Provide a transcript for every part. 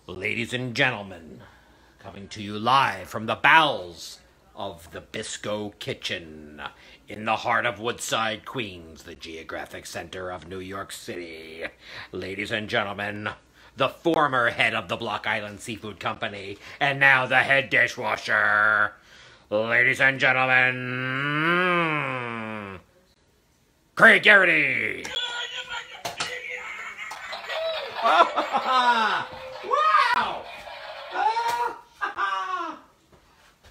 Ladies and gentlemen, coming to you live from the bowels of the Bisco Kitchen in the heart of Woodside, Queens, the geographic center of New York City. Ladies and gentlemen, the former head of the Block Island Seafood Company and now the head dishwasher. Ladies and gentlemen, Craig Garrity. Wow!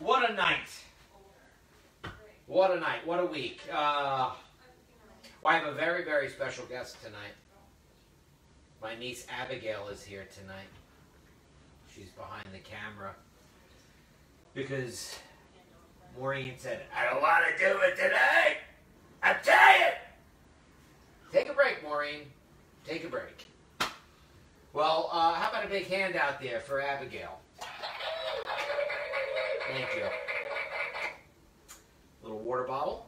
What a night. What a night. What a week. I have a very, very special guest tonight. My niece Abigail is here tonight. She's behind the camera. Because Maureen said, I don't want to do it tonight. I'm tired. Take a break, Maureen. Take a break. Well, how about a big hand out there for Abigail? Thank you. Little water bottle.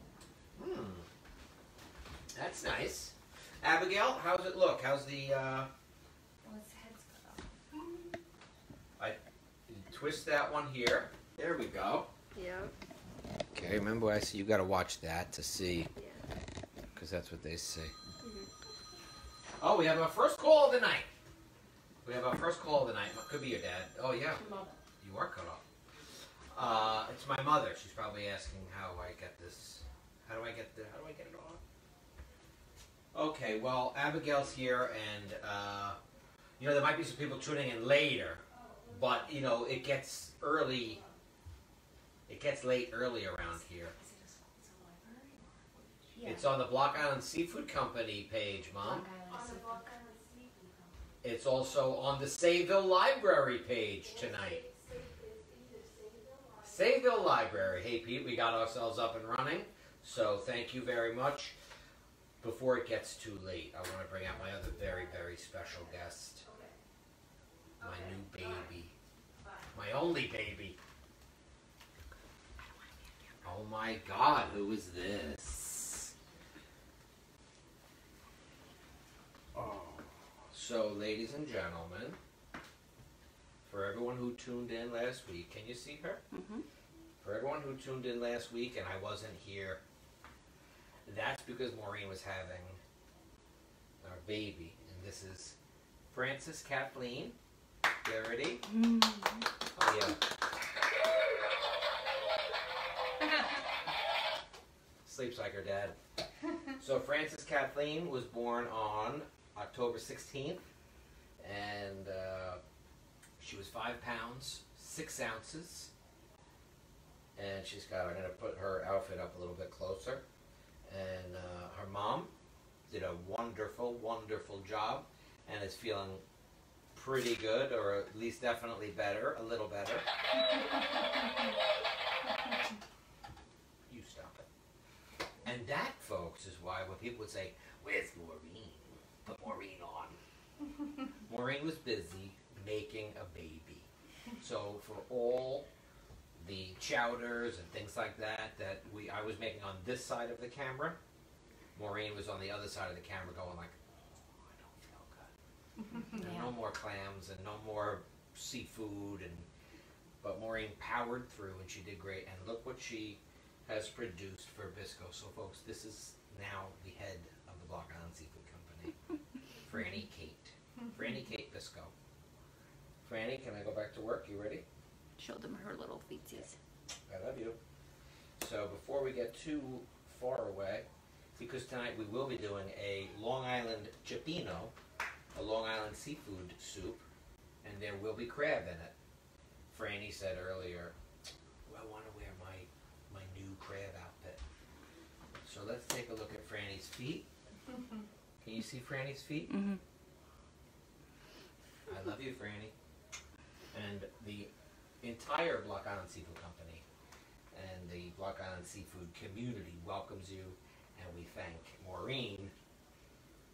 That's nice. Abigail, how's it look? How's the, Well, his head's cut off. I twist that one here. There we go. Yeah. Okay, remember I said you got to watch that to see. Yeah. Because that's what they say. Mm-hmm. Oh, we have our first call of the night. We have our first call of the night. Could be your dad. Oh, yeah. Mother. You are cut off. It's my mother. She's probably asking how I get this. How do I get it on? Okay, well, Abigail's here, and there might be some people tuning in later, but it gets early. It gets late early around here. Yeah. It's on the Block Island Seafood Company page, Mom. It's also on the Sayville Library page tonight. Sayville Library. Hey, Pete, we got ourselves up and running, so thank you very much. Before it gets too late, I want to bring out my other very, very special guest. My new baby. My only baby. Oh my God, who is this? Oh. So, ladies and gentlemen, for everyone who tuned in last week, can you see her? Mm-hmm. For everyone who tuned in last week and I wasn't here, that's because Maureen was having our baby. And this is Frances Kathleen Garrity. Mm-hmm. Oh, yeah. Sleeps like her dad. So Frances Kathleen was born on October 16th. And she was 5 pounds, 6 ounces. And she's got, I'm going to put her outfit up a little bit closer. And her mom did a wonderful, wonderful job and is feeling pretty good, or at least definitely better, a little better. You stop it. And that, folks, is why when people would say, where's Maureen? Put Maureen on. Maureen was busy making a baby. So for all the chowders and things like that I was making on this side of the camera, Maureen was on the other side of the camera going like, oh, I don't feel good. Yeah. No more clams and no more seafood, but Maureen powered through and she did great, and look what she has produced for Bisco. So folks, this is now the head of the Block Island Seafood Company, Franny Kate. Franny Kate Bisco. Franny, can I go back to work? You ready? Show them her little feetsies. I love you. So before we get too far away, because tonight we will be doing a Long Island Cioppino, a Long Island seafood soup, and there will be crab in it. Franny said earlier, I want to wear my new crab outfit. So let's take a look at Franny's feet. Can you see Franny's feet? Mm-hmm. I love you, Franny. And the entire Block Island Seafood Company and the Block Island Seafood community welcomes you, and we thank Maureen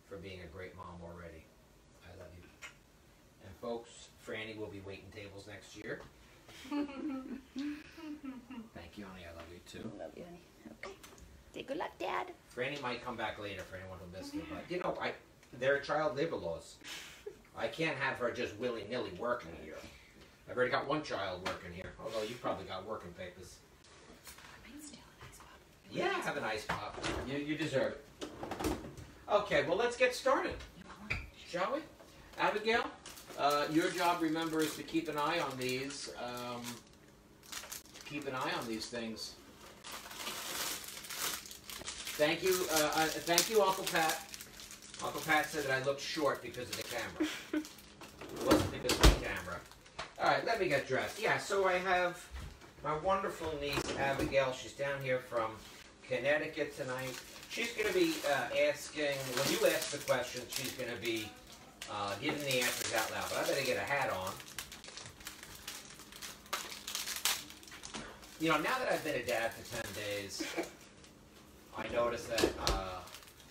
for being a great mom already. I love you. And folks, Franny will be waiting tables next year. Thank you, honey. I love you too. Love you, honey. Okay. Say good luck, Dad. Franny might come back later for anyone who missed it, but there are child labor laws. I can't have her just willy-nilly working here. I've already got one child working here, although you probably got working papers. Mine's still an ice pop. Yeah, have an ice pop. You deserve it. Okay, well, let's get started. Shall we? Abigail, your job, remember, is to keep an eye on these. Keep an eye on these things. Thank you, Uncle Pat. Uncle Pat said that I looked short because of the camera. It wasn't because of the camera. All right, let me get dressed. Yeah, so I have my wonderful niece, Abigail. She's down here from Connecticut tonight. She's going to be asking, when you ask the questions, she's going to be giving the answers out loud. But I better get a hat on. You know, now that I've been a dad for 10 days, I noticed that,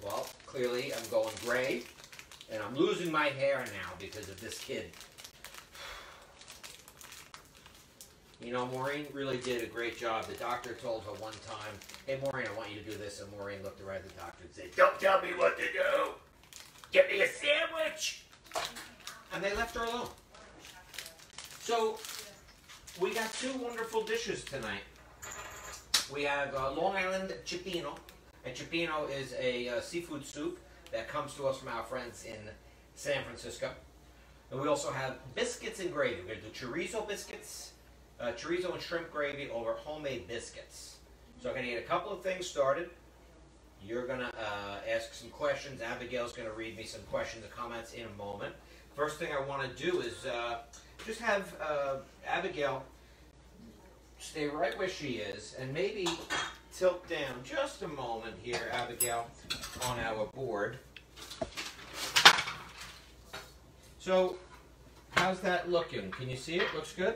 well, clearly I'm going gray, and I'm losing my hair now because of this kid. You know, Maureen really did a great job. The doctor told her one time, hey, Maureen, I want you to do this. And Maureen looked around at the doctor and said, don't tell me what to do. Get me a sandwich. And they left her alone. So, we got two wonderful dishes tonight. We have Long Island Cioppino. And Cioppino is a seafood soup that comes to us from our friends in San Francisco. And we also have biscuits and gravy. We're going to do chorizo biscuits, chorizo and shrimp gravy over homemade biscuits. So I'm going to get a couple of things started. You're going to ask some questions. Abigail's going to read me some questions and comments in a moment. First thing I want to do is just have Abigail stay right where she is and maybe tilt down just a moment here, Abigail, on our board. So, how's that looking? Can you see it? Looks good?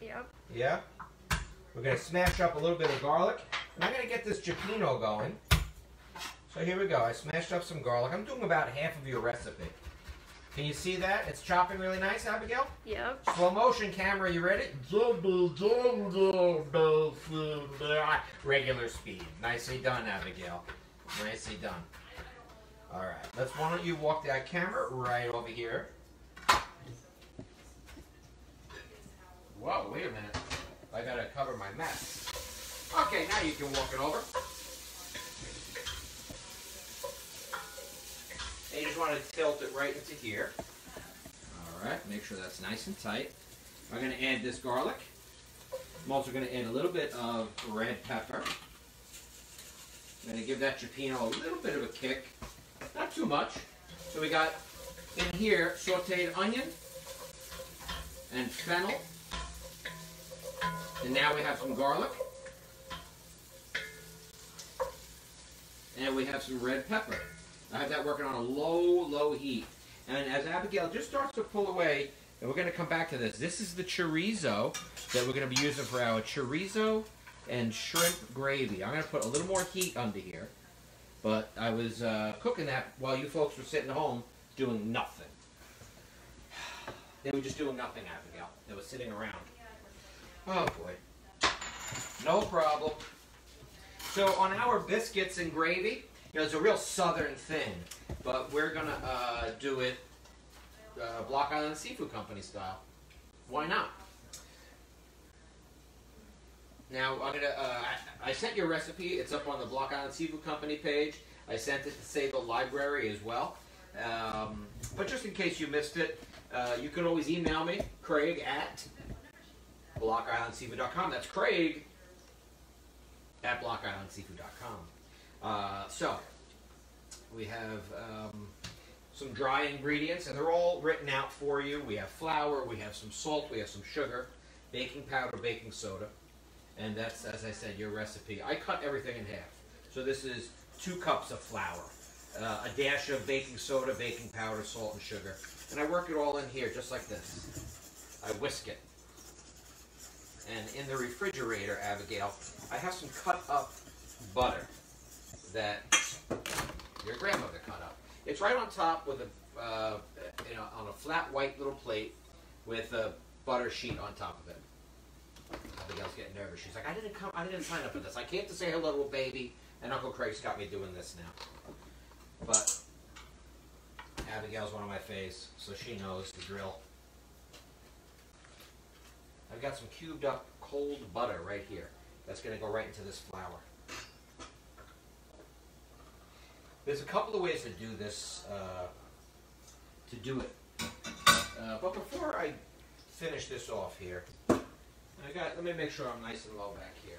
Yep. Yeah? We're going to smash up a little bit of garlic. And I'm going to get this Cioppino going. So here we go. I smashed up some garlic. I'm doing about half of your recipe. Can you see that? It's chopping really nice, Abigail? Yep. Slow motion camera, you ready? Regular speed. Nicely done, Abigail. Nicely done. All right. Why don't you walk that camera right over here? Whoa, wait a minute. I gotta cover my mess. Okay, now you can walk it over. And you just want to tilt it right into here. All right, make sure that's nice and tight. I'm going to add this garlic. I'm also going to add a little bit of red pepper. I'm going to give that Cioppino a little bit of a kick. Not too much. So we got in here sauteed onion and fennel. And now we have some garlic. And we have some red pepper. I have that working on a low heat. And as Abigail just starts to pull away, and we're going to come back to this. This is the chorizo that we're going to be using for our chorizo and shrimp gravy. I'm going to put a little more heat under here. But I was cooking that while you folks were sitting home doing nothing. They were just doing nothing, Abigail. They were sitting around. Oh, boy. No problem. So on our biscuits and gravy, you know, it's a real southern thing, but we're going to do it Block Island Seafood Company style. Why not? Now, I'm gonna, I sent your recipe. It's up on the Block Island Seafood Company page. I sent it to Sable Library as well. But just in case you missed it, you can always email me, Craig at blockislandseafood.com. That's Craig at blockislandseafood.com. So, we have some dry ingredients, and they're all written out for you. We have flour, we have some salt, we have some sugar, baking powder, baking soda, and that's, as I said, your recipe. I cut everything in half. So this is 2 cups of flour, a dash of baking soda, baking powder, salt, and sugar. And I work it all in here just like this. I whisk it. And in the refrigerator, Abigail, I have some cut up butter that your grandmother cut up. It's right on top with a, on a flat white little plate with a butter sheet on top of it. Abigail's getting nervous. She's like, I didn't sign up for this. I came to say hello to a baby, and Uncle Craig's got me doing this now. But Abigail's one of my faves, so she knows the drill. I've got some cubed up cold butter right here. That's going to go right into this flour. There's a couple of ways to do this, but before I finish this off here, let me make sure I'm nice and low back here.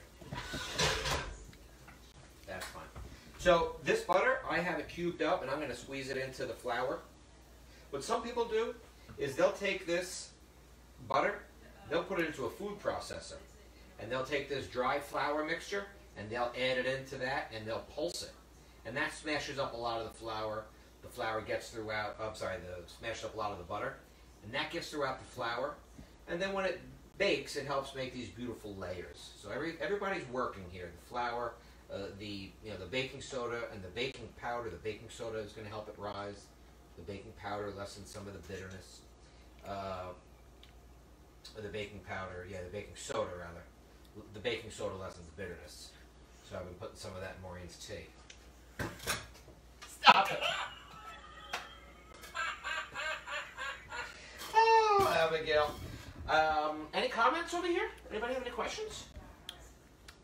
That's fine. So this butter, I have it cubed up, and I'm going to squeeze it into the flour. What some people do is they'll take this butter, they'll put it into a food processor, and they'll take this dry flour mixture, and they'll add it into that, and they'll pulse it. And that smashes up a lot of the flour. The flour gets throughout, smashes up a lot of the butter. And that gets throughout the flour. And then when it bakes, it helps make these beautiful layers. So everybody's working here. The flour, the baking soda and the baking powder. The baking soda is going to help it rise. The baking powder lessens some of the bitterness. The baking soda rather. The baking soda lessens the bitterness. So I've been putting some of that in Maureen's tea. Stop it! Oh, Abigail. Any comments over here? Anybody have any questions?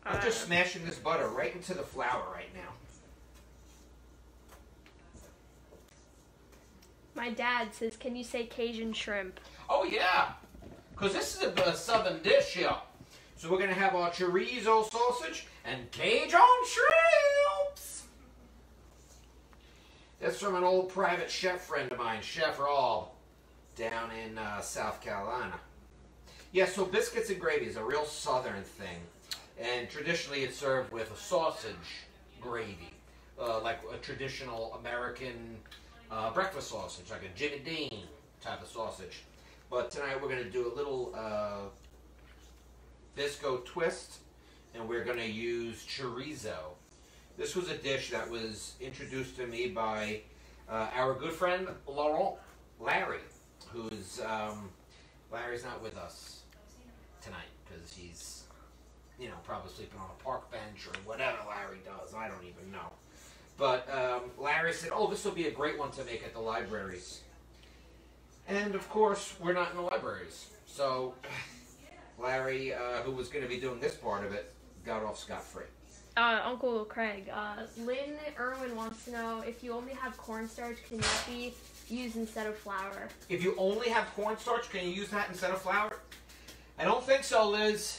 I'm just smashing this butter right into the flour right now. My dad says, can you say Cajun shrimp? Oh, yeah. Because this is a southern dish here. So we're going to have our chorizo sausage and Cajun shrimps. That's from an old private chef friend of mine, Chef Rob, down in South Carolina. Yeah, so biscuits and gravy is a real southern thing. And traditionally it's served with a sausage gravy, like a traditional American breakfast sausage, like a Jimmy Dean type of sausage. But tonight we're going to do a little Bisco twist, and we're going to use chorizo. This was a dish that was introduced to me by our good friend Larry, who's Larry's not with us tonight because he's, probably sleeping on a park bench or whatever Larry does. I don't even know. But Larry said, "Oh, this will be a great one to make at the libraries." And of course, we're not in the libraries, so Larry, who was going to be doing this part of it, got off scot-free. Uncle Craig, Lynn Irwin wants to know if you only have cornstarch, can that be used instead of flour? If you only have cornstarch, can you use that instead of flour? I don't think so, Liz.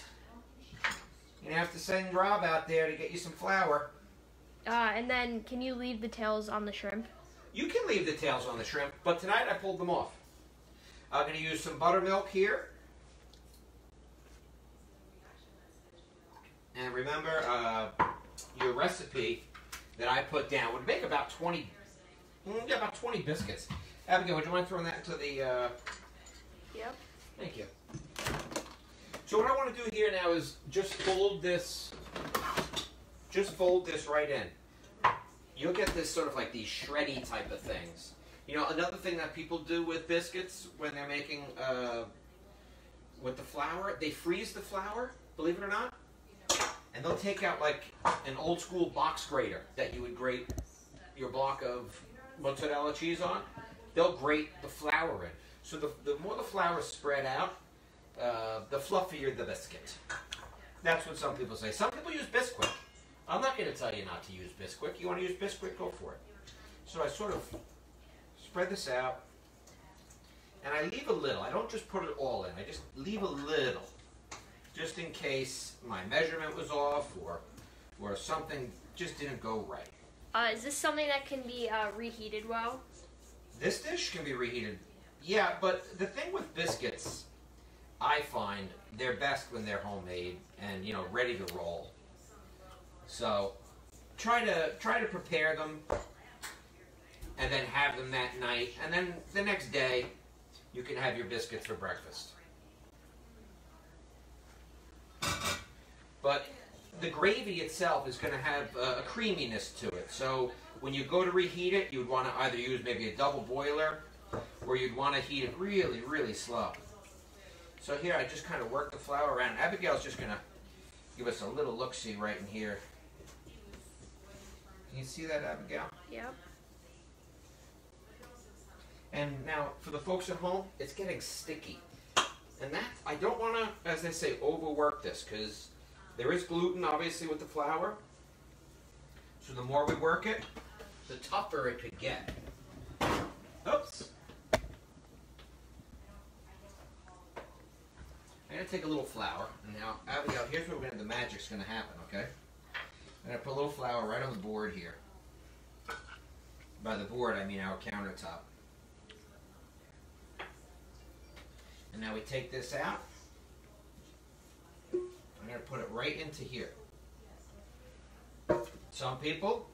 You're going to have to send Rob out there to get you some flour. And then, can you leave the tails on the shrimp? You can leave the tails on the shrimp, but tonight I pulled them off. I'm going to use some buttermilk here. And remember, your recipe that I put down would make about 20 biscuits. Abigail, would you mind throwing that into the... Yep. Thank you. So what I want to do here now is just fold this right in. You'll get this sort of like these shreddy type of things. Another thing that people do with biscuits when they're making, with the flour, they freeze the flour, believe it or not. And they'll take out like an old school box grater that you would grate your block of mozzarella cheese on. They'll grate the flour in. So the more the flour is spread out, the fluffier the biscuit. That's what some people say. Some people use Bisquick. I'm not going to tell you not to use Bisquick. You want to use Bisquick, go for it. So I sort of spread this out, and I leave a little. I don't just put it all in. I just leave a little, just in case my measurement was off or something just didn't go right. Is this something that can be reheated well? This dish can be reheated. Yeah, but the thing with biscuits, I find they're best when they're homemade and ready to roll. So try to prepare them and then have them that night, and then the next day you can have your biscuits for breakfast. But the gravy itself is going to have a creaminess to it. So when you go to reheat it, you would want to either use maybe a double boiler, or you'd want to heat it really, really slow. So here I just kind of work the flour around. Abigail's just going to give us a little look-see right in here. Can you see that, Abigail? Yep. And now, for the folks at home, it's getting sticky. And that, I don't want to, as they say, overwork this, because there is gluten, obviously, with the flour. So the more we work it, the tougher it could get. Oops. I'm going to take a little flour. And now, Abigail, here's where the magic's going to happen, okay? I'm going to put a little flour right on the board here. By the board, I mean our countertop. And now we take this out. I'm going to put it right into here. Some people,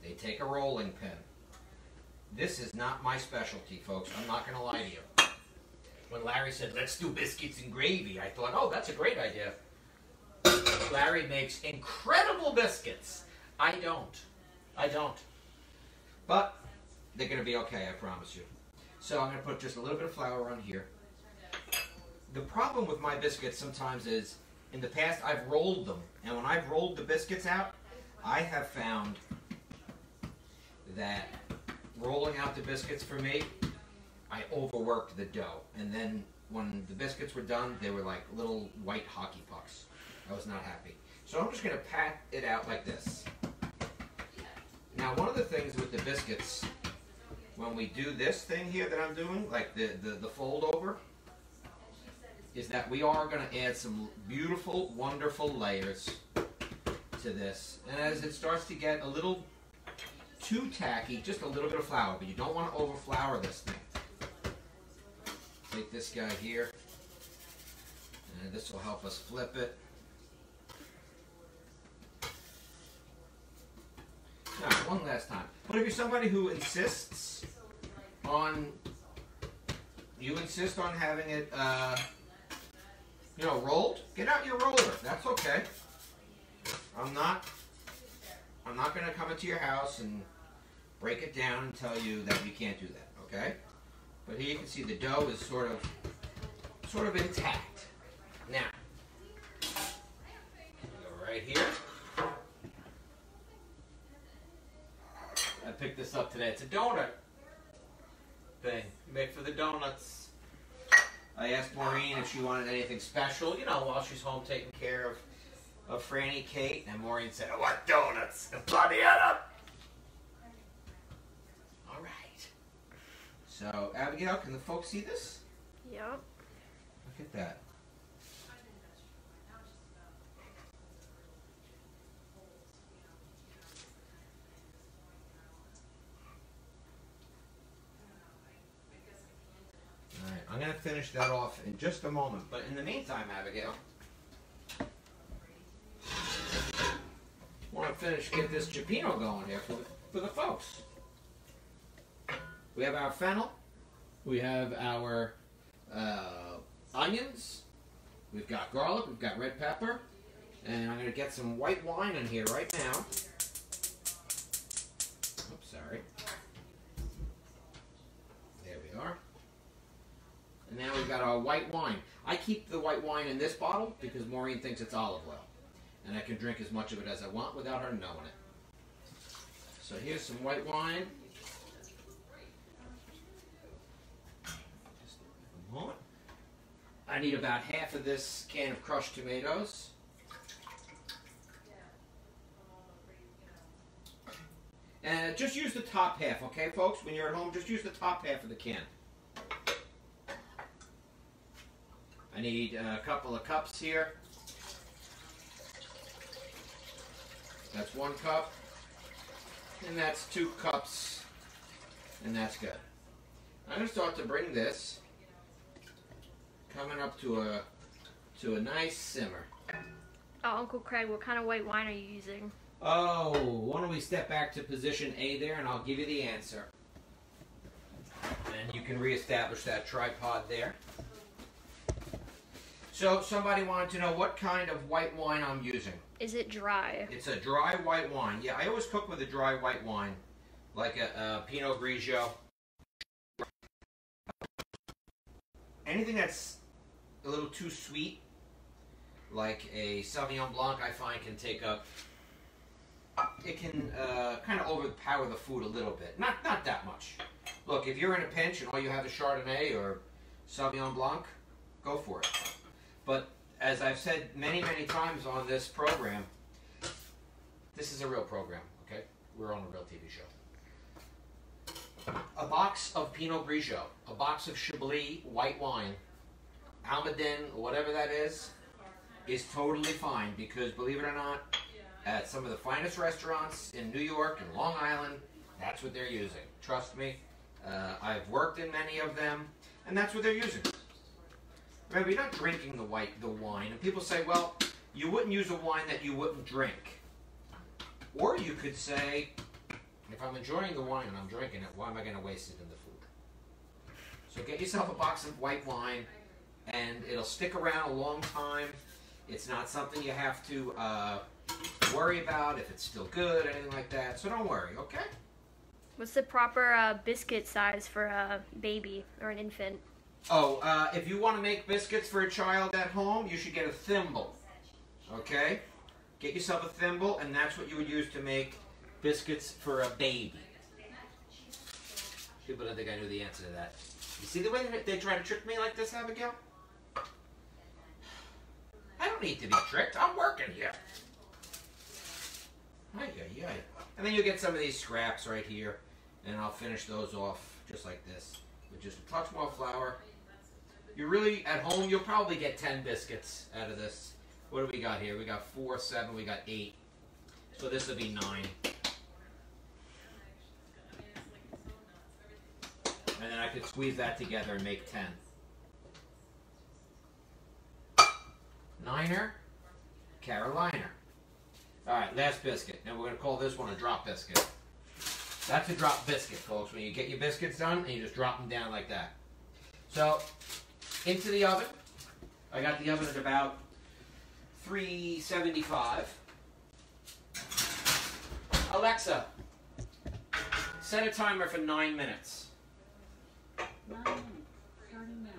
they take a rolling pin. This is not my specialty, folks. I'm not going to lie to you. When Larry said, let's do biscuits and gravy, I thought, oh, that's a great idea. Larry makes incredible biscuits. I don't. But they're going to be okay, I promise you. So I'm going to put just a little bit of flour on here. The problem with my biscuits sometimes is, in the past I've rolled them. And when I've rolled the biscuits out, I have found that rolling out the biscuits for me, I overworked the dough. And then when the biscuits were done, they were like little white hockey pucks. I was not happy. So I'm just going to pat it out like this. Now, one of the things with the biscuits, when we do this thing here that I'm doing, like the fold over, is that we are going to add some beautiful, wonderful layers to this. And as it starts to get a little too tacky, just a little bit of flour, but you don't want to overflour this thing. Take this guy here, and this will help us flip it. Now, one last time. But if you're somebody who insists on, having it, rolled, get out your roller. That's okay. I'm not going to come into your house and break it down and tell you that you can't do that, okay? But here you can see the dough is sort of intact. Now, go right here. I picked this up today. It's a donut thing. Make for the donuts. I asked Maureen if she wanted anything special, while she's home taking care of Franny Kate. And Maureen said, I want donuts. And bloody it up. All right. So, Abigail, can the folks see this? Yep. Look at that. I'm going to finish that off in just a moment. But in the meantime, Abigail, I want to get this Cioppino going here for the folks. We have our fennel. We have our onions. We've got garlic. We've got red pepper. And I'm going to get some white wine in here right now. Oops, sorry. There we are. And now we've got our white wine. I keep the white wine in this bottle because Maureen thinks it's olive oil. And I can drink as much of it as I want without her knowing it. So here's some white wine. Just a moment. I need about half of this can of crushed tomatoes. And just use the top half, okay, folks? When you're at home, just use the top half of the can. I need a couple of cups here. That's 1 cup. And that's 2 cups. And that's good. I'm going to start to bring this coming up to a nice simmer. Oh, Uncle Craig, what kind of white wine are you using? Oh, why don't we step back to position A there and I'll give you the answer. And you can reestablish that tripod there. So somebody wanted to know what kind of white wine I'm using. Is it dry? It's a dry white wine. Yeah, I always cook with a dry white wine, like a Pinot Grigio. Anything that's a little too sweet, like a Sauvignon Blanc, I find can take up. It can kind of overpower the food a little bit. Not that much, Look, if you're in a pinch and all you have is Chardonnay or Sauvignon Blanc, go for it. But as I've said many, many times on this program, this is a real program, okay? We're on a real TV show. A box of Pinot Grigio, a box of Chablis white wine, Almaden, whatever that is totally fine, because believe it or not, at some of the finest restaurants in New York and Long Island, that's what they're using. Trust me, I've worked in many of them, and that's what they're using. Remember, you're not drinking the wine, and people say, well, you wouldn't use a wine that you wouldn't drink. Or you could say, if I'm enjoying the wine and I'm drinking it, why am I going to waste it in the food? So get yourself a box of white wine, and it'll stick around a long time. It's not something you have to worry about if it's still good, anything like that. So don't worry, okay? What's the proper biscuit size for a baby or an infant? Oh, if you want to make biscuits for a child at home, you should get a thimble, okay? Get yourself a thimble, and that's what you would use to make biscuits for a baby. People don't think I knew the answer to that. You see the way they try to trick me like this, Abigail? I don't need to be tricked. I'm working here. Ay, ay, ay. And then you get some of these scraps right here, and I'll finish those off just like this with just a touch more flour. You're really, at home, you'll probably get 10 biscuits out of this. What do we got here? We got 4, 7, we got 8. So this will be 9. And then I could squeeze that together and make 10. Niner, Carolina. Alright, last biscuit. Now we're going to call this one a drop biscuit. That's a drop biscuit, folks. When you get your biscuits done, and you just drop them down like that. So, into the oven. I got the oven at about 375. Alexa, set a timer for 9 minutes. 9 minutes, starting now.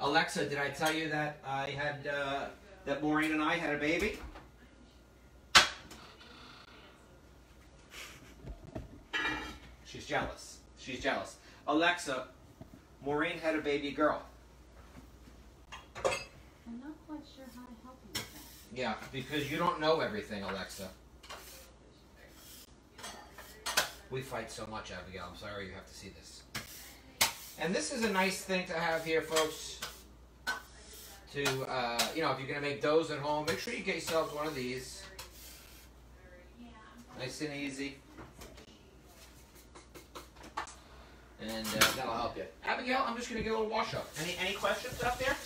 Alexa, did I tell you that I had, that Maureen and I had a baby? She's jealous. She's jealous. Alexa, Maureen had a baby girl. I'm not quite sure how to help you with that. Yeah, because you don't know everything, Alexa. We fight so much, Abigail. I'm sorry you have to see this. And this is a nice thing to have here, folks. To, you know, if you're going to make doughs at home, make sure you get yourselves one of these. Nice and easy. And that'll help you. Abigail, I'm just going to get a little wash up. Any questions up there?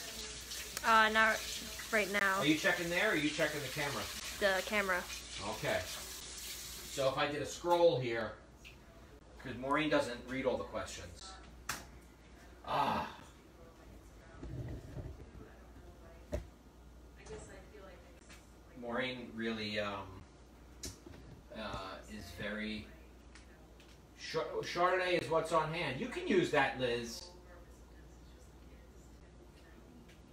Not right now. Are you checking there, or are you checking the camera? The camera. Okay. So if I did a scroll here, because Maureen doesn't read all the questions. Ah. Maureen really is very... Chardonnay is what's on hand. You can use that, Liz.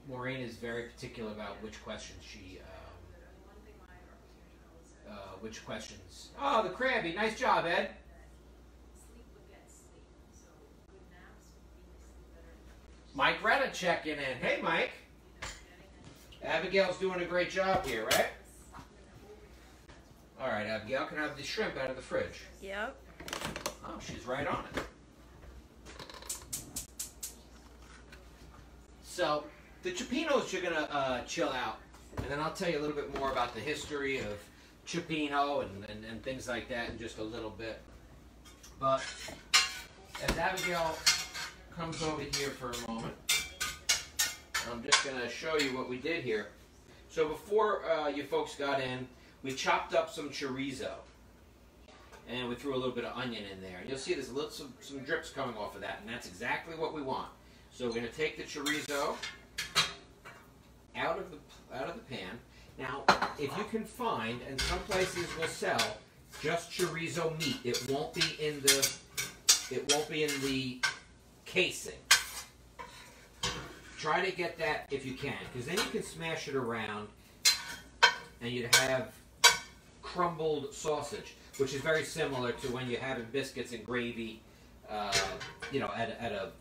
Maureen is very particular about which questions she... which questions... Oh, the Krabby. Nice job, Ed. Mike Retta checking in. Hey, Mike. Abigail's doing a great job here, right? All right, Abigail, can I have the shrimp out of the fridge? Yep. Oh, she's right on it. So, the Cioppinos you're going to chill out. And then I'll tell you a little bit more about the history of Cioppino and things like that in just a little bit. But as Abigail comes over here for a moment, I'm just going to show you what we did here. So before you folks got in, we chopped up some chorizo. And we threw a little bit of onion in there. And you'll see there's a little, some drips coming off of that, and that's exactly what we want. So we're going to take the chorizo out of the pan. Now, if you can find, and some places will sell just chorizo meat, it won't be in the casing. Try to get that if you can, because then you can smash it around, and you'd have crumbled sausage, which is very similar to when you're having biscuits and gravy you know, at a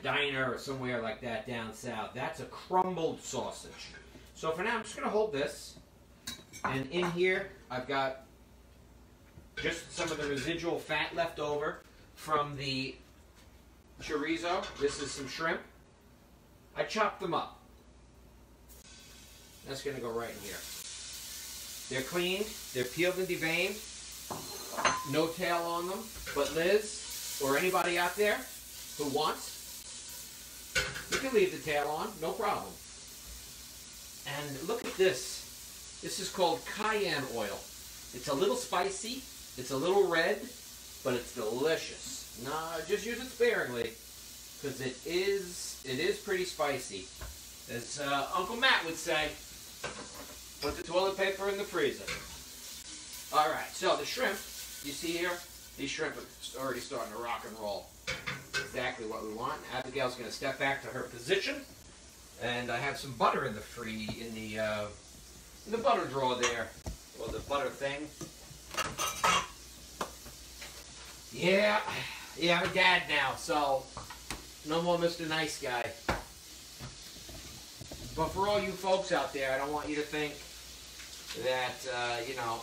diner or somewhere like that down south. That's a crumbled sausage. So for now, I'm just going to hold this. And in here, I've got just some of the residual fat left over from the chorizo. This is some shrimp. I chopped them up. That's going to go right in here. They're cleaned. They're peeled and deveined. No tail on them. But Liz, or anybody out there who wants, you can leave the tail on. No problem. And look at this. This is called cayenne oil. It's a little spicy. It's a little red. But it's delicious. Nah, just use it sparingly. Because it is pretty spicy. As Uncle Matt would say, put the toilet paper in the freezer. Alright, so the shrimp, you see here, these shrimp are already starting to rock and roll. Exactly what we want. Abigail's going to step back to her position. And I have some butter in the butter drawer there. Or the butter thing. Yeah, I'm a dad now, so no more Mr. Nice Guy. But for all you folks out there, I don't want you to think that, you know,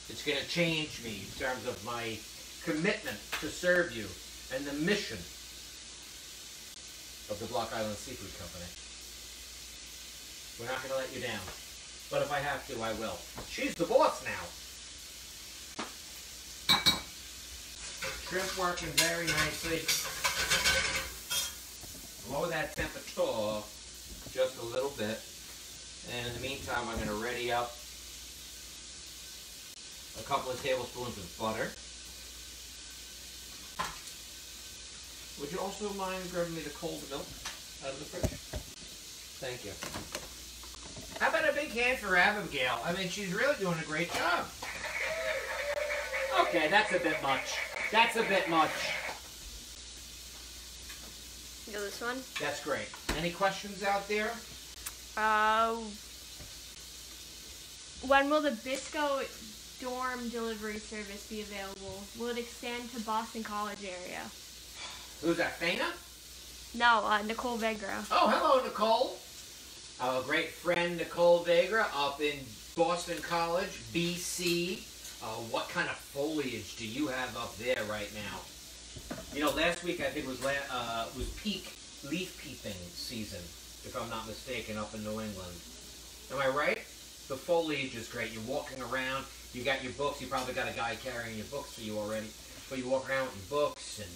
it's going to change me in terms of my commitment to serve you and the mission of the Block Island Seafood Company. We're not going to let you down. But if I have to, I will. She's the boss now. Shrimp working very nicely. Lower that temperature just a little bit. And in the meantime, I'm going to ready up a couple of tablespoons of butter. Would you also mind grabbing me the cold milk out of the fridge? Thank you. How about a big hand for Abigail? I mean, she's really doing a great job. Okay, that's a bit much. That's a bit much. You know this one? That's great. Any questions out there? When will the Bisco dorm delivery service be available? Will it extend to Boston College area? Who's that, Fana? No, Nicole Vegra. Oh, hello, Nicole. Our great friend Nicole Vegra up in Boston College, BC. What kind of foliage do you have up there right now? You know, last week I think was peak leaf peeping season, if I'm not mistaken, up in New England. Am I right? The foliage is great. You're walking around, you got your books, you probably got a guy carrying your books for you already, but you walk around with your books and,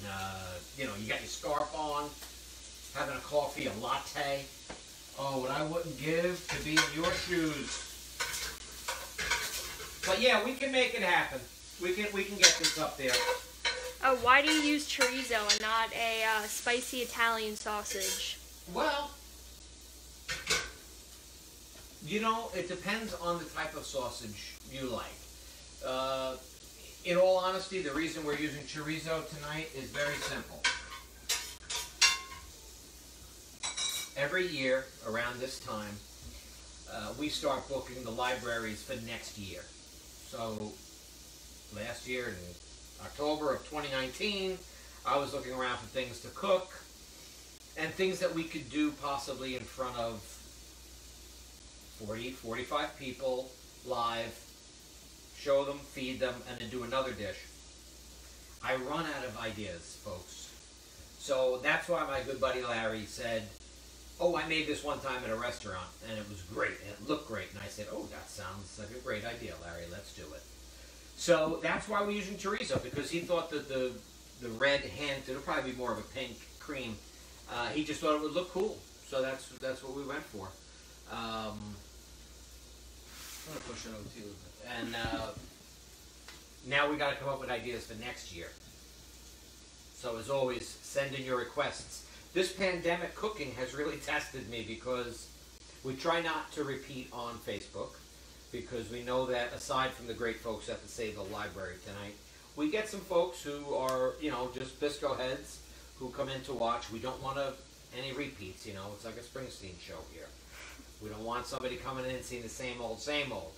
you know, you got your scarf on, having a coffee, a latte. Oh, what I wouldn't give to be in your shoes. But yeah, we can make it happen. We can get this up there. Oh, why do you use chorizo and not a spicy Italian sausage? Well, you know, it depends on the type of sausage you like. In all honesty, the reason we're using chorizo tonight is very simple. Every year, around this time, we start booking the libraries for next year. So, last year in October of 2019, I was looking around for things to cook and things that we could do possibly in front of 40, 45 people live, show them, feed them, and then do another dish. I run out of ideas, folks. So that's why my good buddy Larry said, oh, I made this one time at a restaurant, and it was great, and it looked great. And I said, oh, that sounds like a great idea, Larry. Let's do it. So that's why we're using chorizo, because he thought that the red hint, it'll probably be more of a pink cream. He just thought it would look cool. So that's what we went for. I'm going to push it over too. And now we got to come up with ideas for next year. So as always, send in your requests. This pandemic cooking has really tested me because we try not to repeat on Facebook because we know that aside from the great folks at the Save the Library tonight, we get some folks who are, you know, just Bisco heads who come in to watch. We don't want any repeats, you know. It's like a Springsteen show here. We don't want somebody coming in and seeing the same old, same old.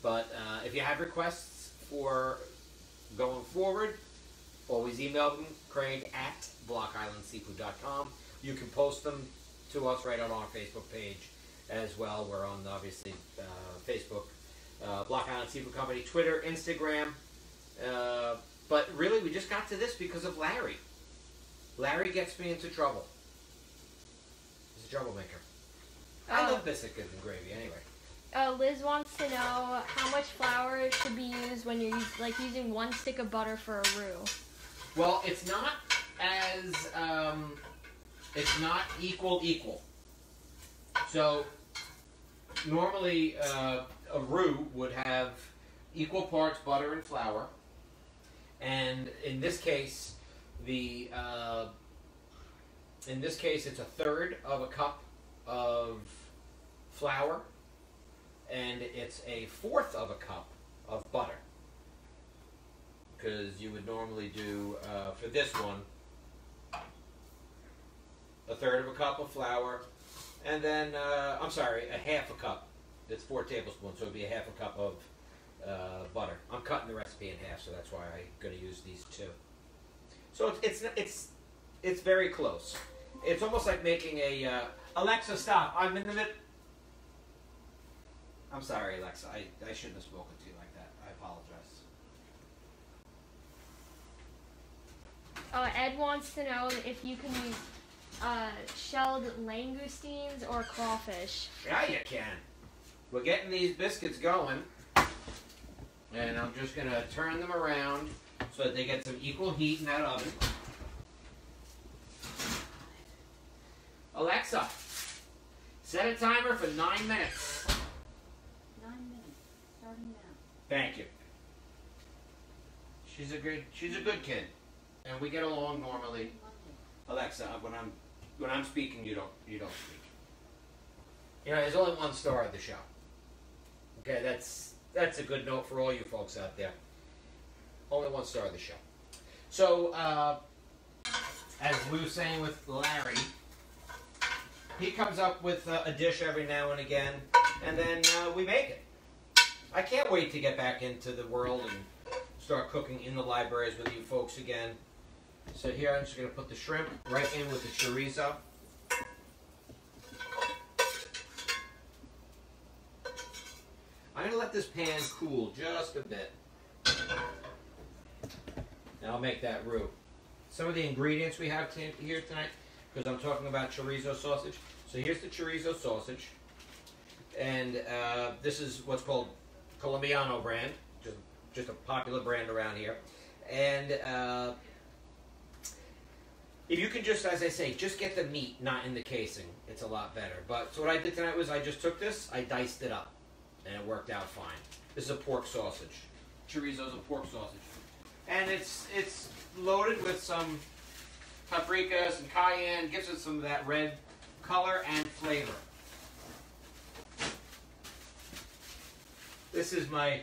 But if you have requests for going forward, always email them, Craig at blockislandseafood.com. You can post them to us right on our Facebook page as well. We're on, obviously, Facebook, Block Island Seafood Company, Twitter, Instagram. But really, we just got to this because of Larry. Larry gets me into trouble. He's a troublemaker. I love biscuits and gravy anyway. Liz wants to know how much flour should be used when you're using 1 stick of butter for a roux. Well, it's not as it's not equal. So normally a roux would have equal parts butter and flour, and in this case it's a third of a cup of flour, and it's a fourth of a cup of butter. Because you would normally do, for this one, a third of a cup of flour, and then, I'm sorry, a half a cup. It's 4 tablespoons, so it would be a half a cup of butter. I'm cutting the recipe in half, so that's why I'm going to use these 2. So it's very close. It's almost like making a, Alexa, stop. I'm in the mid. I'm sorry, Alexa. I shouldn't have spoken to you like that. I apologize. Ed wants to know if you can use shelled langoustines or crawfish. Yeah, you can. We're getting these biscuits going, and I'm just going to turn them around so that they get some equal heat in that oven. Alexa, set a timer for 9 minutes. 9 minutes, starting now. Thank you. She's a good kid, and we get along normally. Alexa, when I'm speaking, you don't speak. You know, there's only 1 star of the show. Okay, that's a good note for all you folks out there. Only 1 star of the show. So, as we were saying with Larry, he comes up with a dish every now and again, and then we make it. I can't wait to get back into the world and start cooking in the libraries with you folks again. So here I'm just going to put the shrimp right in with the chorizo. I'm going to let this pan cool just a bit. And I'll make that roux. Some of the ingredients we have here tonight, because I'm talking about chorizo sausage. So here's the chorizo sausage. And this is what's called Colombiano brand, just a popular brand around here. And if you can just, as I say, just get the meat, not in the casing, it's a lot better. But so what I did tonight was I just took this, I diced it up, and it worked out fine. This is a pork sausage. Chorizo's a pork sausage. And it's loaded with some paprikas and cayenne, gives it some of that red color and flavor. This is my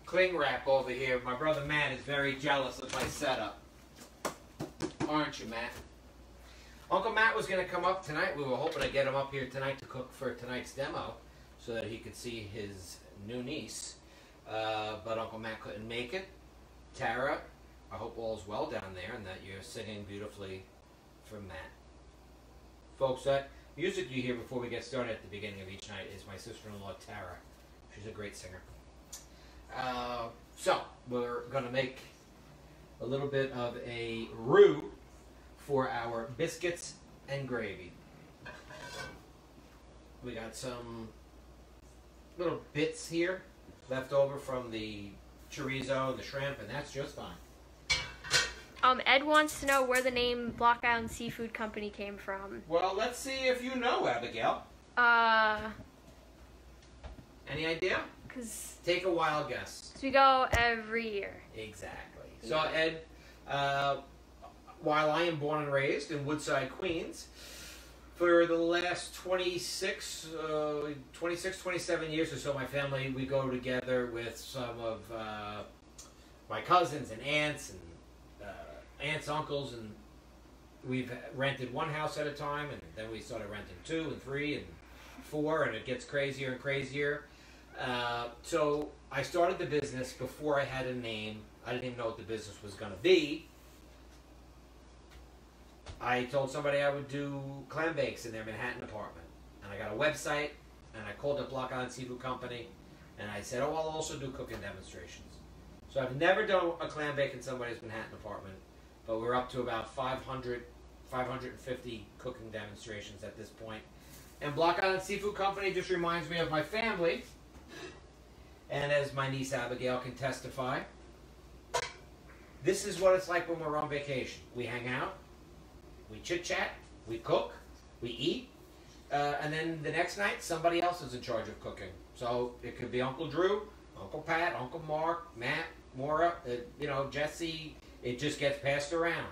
cling wrap over here. My brother Matt is very jealous of my setup. Aren't you, Matt? Uncle Matt was going to come up tonight. We were hoping to get him up here tonight to cook for tonight's demo so that he could see his new niece. But Uncle Matt couldn't make it. Tara, I hope all's well down there and that you're singing beautifully for Matt. Folks, that music you hear before we get started at the beginning of each night is my sister-in-law, Tara. She's a great singer. So, we're going to make a little bit of a roux for our biscuits and gravy. We got some little bits here left over from the chorizo and the shrimp, and that's just fine. Ed wants to know where the name Block Island Seafood Company came from. Well, let's see if you know, Abigail. Any idea? Take a wild guess. We go every year. Exactly. So, Ed, while I am born and raised in Woodside, Queens, for the last 27 years or so, my family, we go together with some of my cousins and aunts, uncles, and we've rented 1 house at a time, and then we started renting 2 and 3 and 4, and it gets crazier and crazier. So I started the business before I had a name. I didn't even know what the business was going to be. I told somebody I would do clam bakes in their Manhattan apartment. And I got a website, and I called up Block Island Seafood Company, and I said, oh, I'll also do cooking demonstrations. So I've never done a clam bake in somebody's Manhattan apartment, but we're up to about 500, 550 cooking demonstrations at this point. And Block Island Seafood Company just reminds me of my family. And as my niece Abigail can testify, this is what it's like when we're on vacation. We hang out, we chit-chat, we cook, we eat, and then the next night somebody else is in charge of cooking. So it could be Uncle Drew, Uncle Pat, Uncle Mark, Matt, Maura, Jesse. It just gets passed around.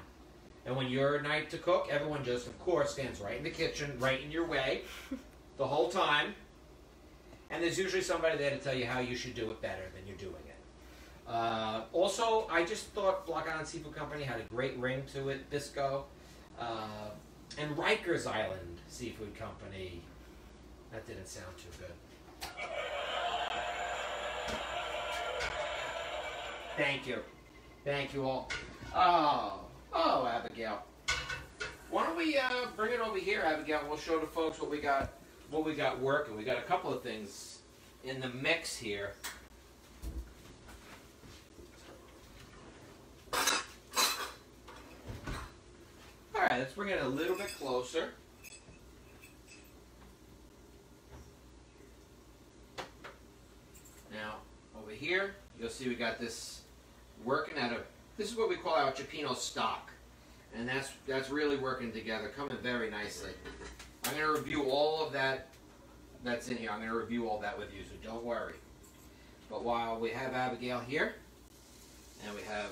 And when your night to cook, everyone just, of course, stands right in the kitchen, right in your way, the whole time. And there's usually somebody there to tell you how you should do it better than you're doing it. Also, I just thought Block Island Seafood Company had a great ring to it, Bisco. And Rikers Island Seafood Company. That didn't sound too good. Thank you. Thank you all. Oh, Abigail. Why don't we bring it over here, Abigail? We'll show the folks what we got working. We got a couple of things in the mix here. All right, let's bring it a little bit closer. Now, over here, you'll see we got this working out of, this is what we call our Cioppino stock. And that's really working together, coming very nicely. I'm going to review all of that that's in here. I'm going to review all that with you, so don't worry. But while we have Abigail here, and we have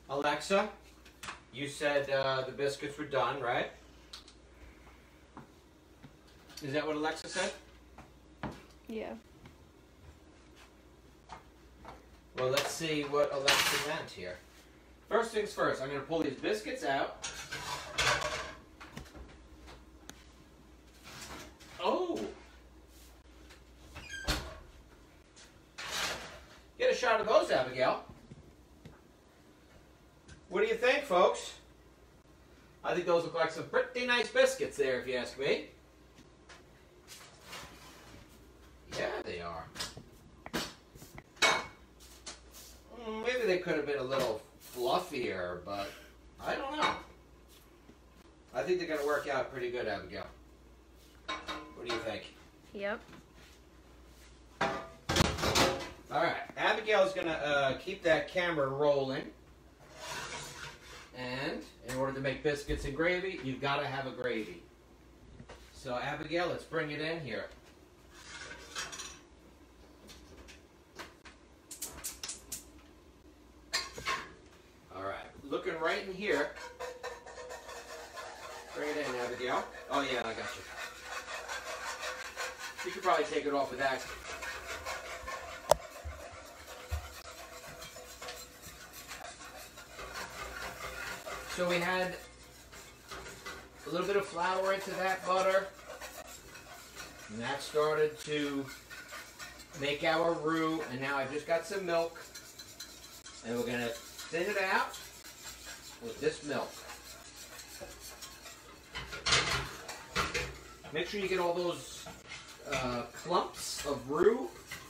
Alexa, you said the biscuits were done, right? Is that what Alexa said? Yeah. Well, let's see what Alexa meant here. First things first, I'm going to pull these biscuits out. Oh! Get a shot of those, Abigail. What do you think, folks? I think those look like some pretty nice biscuits there, if you ask me. Yeah, they are. Maybe they could have been a little fluffier, but I don't know. I think they're going to work out pretty good, Abigail. What do you think? Yep. All right, Abigail's going to keep that camera rolling. And in order to make biscuits and gravy, you've got to have a gravy. So Abigail, let's bring it in here. All right, looking right in here. Bring it in, Abigail. Oh yeah, I got you. You could probably take it off with that. So we had a little bit of flour into that butter, and that started to make our roux, and now I've just got some milk, and we're going to thin it out with this milk. Make sure you get all those clumps of roux.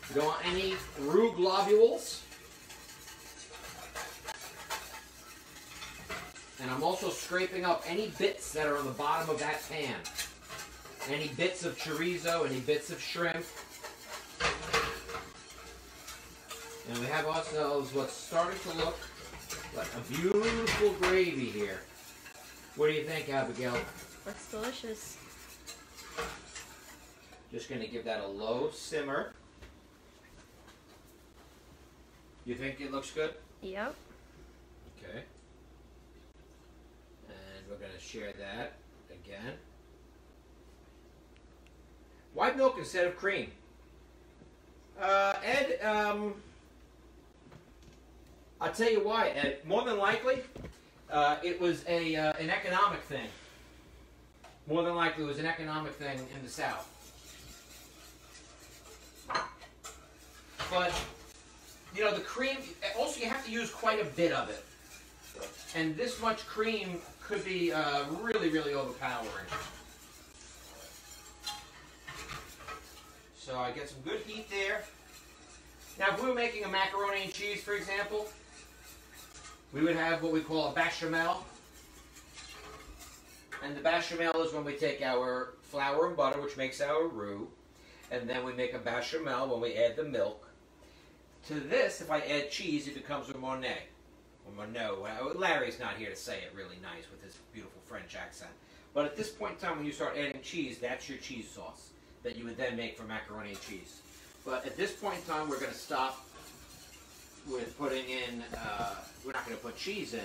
You don't want any roux globules. And I'm also scraping up any bits that are on the bottom of that pan. Any bits of chorizo, any bits of shrimp. And we have ourselves what's starting to look like a beautiful gravy here. What do you think, Abigail? Looks delicious. Just going to give that a low simmer. You think it looks good? Yep. Okay. We're going to share that again. White milk instead of cream. Ed, I'll tell you why, Ed. More than likely, it was an economic thing. More than likely, it was an economic thing in the South. But, you know, the cream, also you have to use quite a bit of it. And this much cream could be really, really overpowering. So I get some good heat there. Now, if we were making a macaroni and cheese, for example, we would have what we call a bechamel. And the bechamel is when we take our flour and butter, which makes our roux, and then we make a bechamel when we add the milk. To this, if I add cheese, it becomes a Monet. Or Monod. Larry's not here to say it really nice with his beautiful French accent. But at this point in time, when you start adding cheese, that's your cheese sauce that you would then make for macaroni and cheese. But at this point in time, we're going to stop with putting in, we're not going to put cheese in.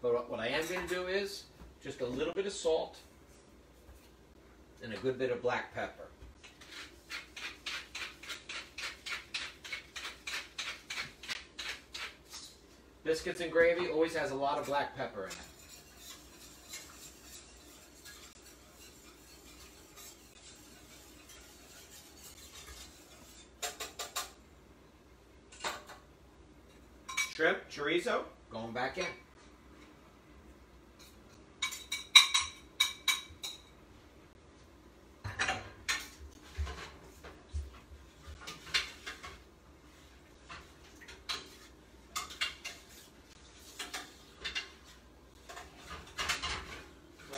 But what I am going to do is just a little bit of salt and a good bit of black pepper. Biscuits and gravy always has a lot of black pepper in it. Shrimp, chorizo, going back in.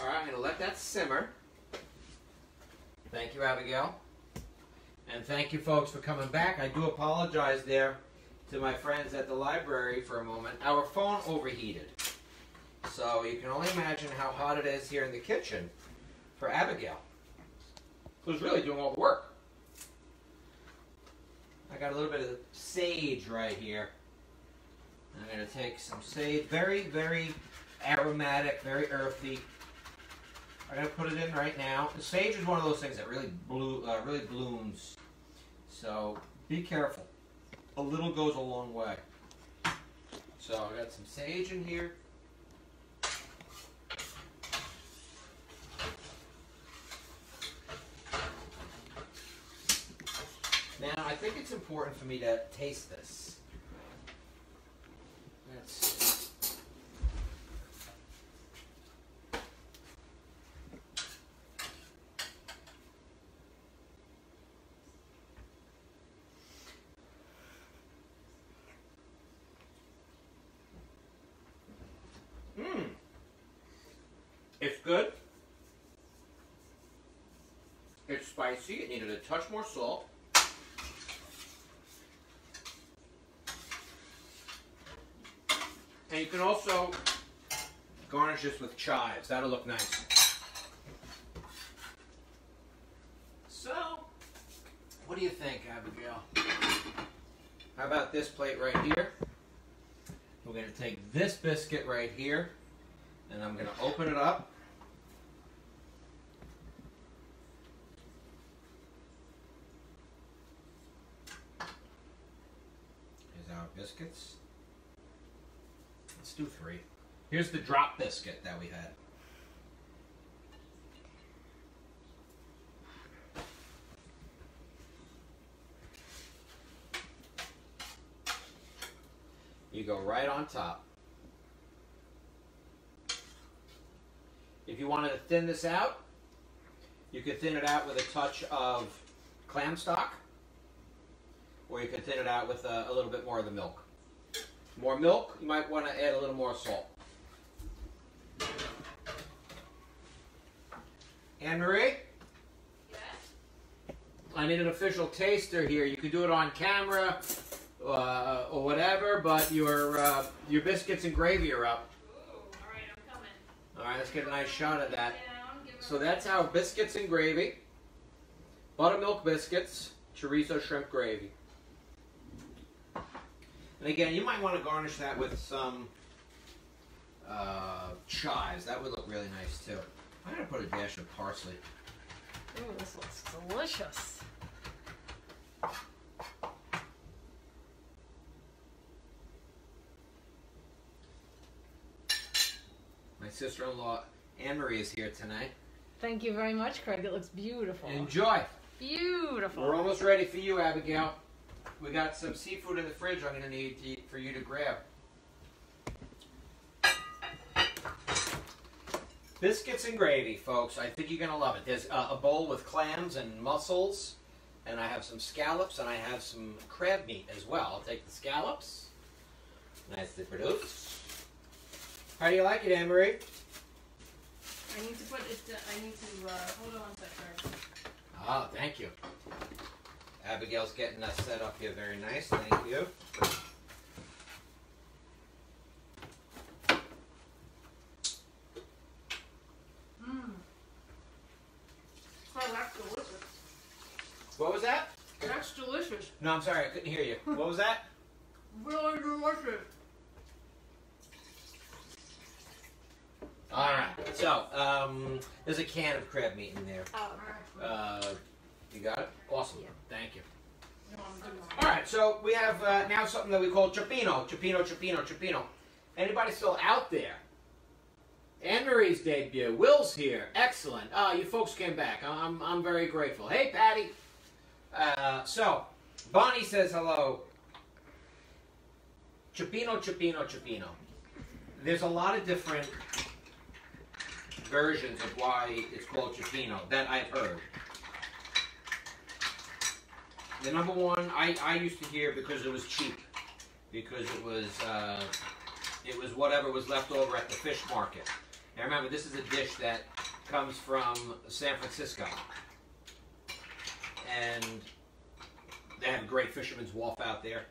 I'm going to let that simmer. Thank you, Abigail. And thank you, folks, for coming back. I do apologize there to my friends at the library for a moment. Our phone overheated. So you can only imagine how hot it is here in the kitchen for Abigail, who's really doing all the work. I got a little bit of sage right here. I'm going to take some sage. Very, very aromatic, very earthy. I'm going to put it in right now. The sage is one of those things that really blooms. So be careful. A little goes a long way. So I got some sage in here. Now I think it's important for me to taste this. Let's It's good. It's spicy. It needed a touch more salt. And you can also garnish this with chives. That'll look nice. So, what do you think, Abigail? How about this plate right here? We're going to take this biscuit right here, and I'm going to open it up. Here's our biscuits. Let's do 3. Here's the drop biscuit that we had. You go right on top. If you wanted to thin this out, you could thin it out with a touch of clam stock, or you could thin it out with a little bit more of the milk. More milk, you might want to add a little more salt. Anne-Marie? Yes? I need an official taster here. You could do it on camera or whatever, but your biscuits and gravy are up. Ooh, alright, I'm coming. Alright, let's get a nice shot of that. Give it So that's our biscuits and gravy. Buttermilk biscuits, chorizo shrimp gravy. And again, you might want to garnish that with some chives. That would look really nice too. I'm going to put a dash of parsley. Ooh, this looks delicious. My sister-in-law, Anne-Marie, is here tonight. Thank you very much, Craig. It looks beautiful. Enjoy. Beautiful. We're almost ready for you, Abigail. We got some seafood in the fridge I'm going to need for you to grab. Biscuits and gravy, folks. I think you're going to love it. There's a bowl with clams and mussels, and I have some scallops, and I have some crab meat as well. I'll take the scallops. Nicely produced. How do you like it, Anne-Marie? I need to put it. Hold on one second. Ah, thank you. Abigail's getting us set up here very nice. Thank you. Oh, that's delicious. What was that? That's delicious. No, I'm sorry. I couldn't hear you. What was that? Really delicious. All right. So, there's a can of crab meat in there. Oh, You got it? Awesome. Yeah. Thank you. All right. So we have now something that we call Cioppino. Cioppino. Anybody still out there? Anne-Marie's debut. Will's here. Excellent. You folks came back. I'm very grateful. Hey, Patty. So, Bonnie says hello. Cioppino. There's a lot of different versions of why it's called Cioppino that I've heard. The number one I used to hear because it was cheap, because it was whatever was left over at the fish market. And remember, this is a dish that comes from San Francisco, and they have a great fisherman's wharf out there.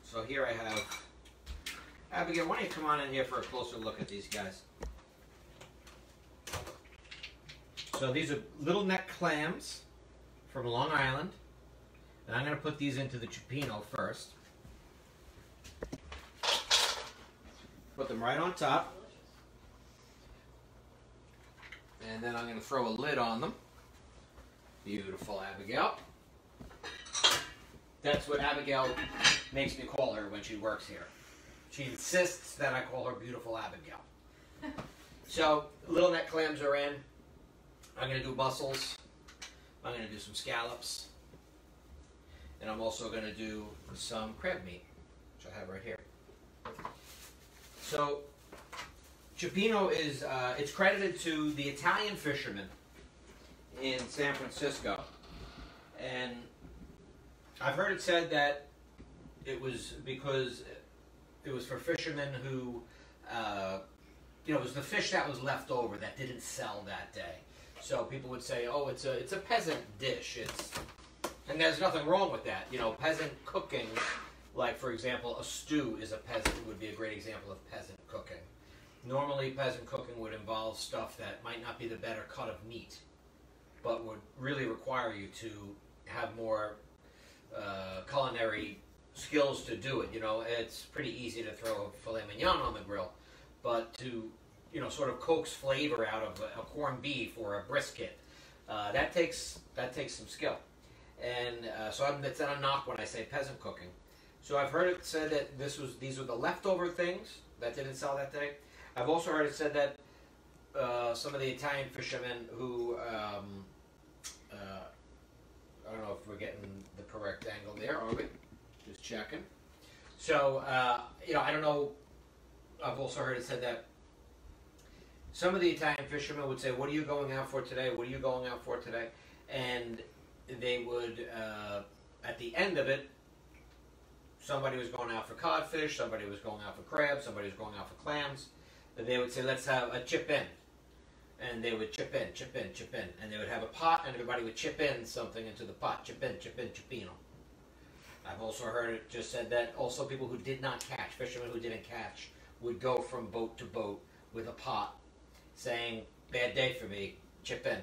So here I have Abigail. Why don't you come on in here for a closer look at these guys? So these are little neck clams from Long Island, and I'm going to put these into the Cioppino first. Put them right on top, and then I'm going to throw a lid on them. Beautiful, Abigail. That's what Abigail makes me call her when she works here. She insists that I call her Beautiful Abigail. So little neck clams are in. I'm going to do mussels. I'm going to do some scallops. And I'm also going to do some crab meat, which I have right here. So, Cioppino is, it's credited to the Italian fishermen in San Francisco. And I've heard it said that it was because it was for fishermen who, it was the fish that was left over that didn't sell that day. So people would say, oh, it's a peasant dish. And there's nothing wrong with that. Peasant cooking, like, for example, a stew is a peasant, would be a great example of peasant cooking. Normally, peasant cooking would involve stuff that might not be the better cut of meat, but would really require you to have more culinary skills to do it. It's pretty easy to throw a filet mignon on the grill, but to sort of coax flavor out of a corned beef or a brisket, that takes some skill. And so it's not a knock when I say peasant cooking. So I've heard it said that these were the leftover things that didn't sell that day. I've also heard it said that some of the Italian fishermen who, I don't know if we're getting the correct angle there, are we? Just checking. So, I don't know. I've also heard it said that some of the Italian fishermen would say, what are you going out for today? What are you going out for today? And they would, at the end of it, somebody was going out for codfish, somebody was going out for crabs, somebody was going out for clams. And they would say, let's have a chip in. And they would chip in. And they would have a pot, and everybody would chip in something into the pot. Chip in, Cioppino. I've also heard it just said that also people who did not catch, fishermen who didn't catch, would go from boat to boat with a pot, saying, bad day for me, chip in.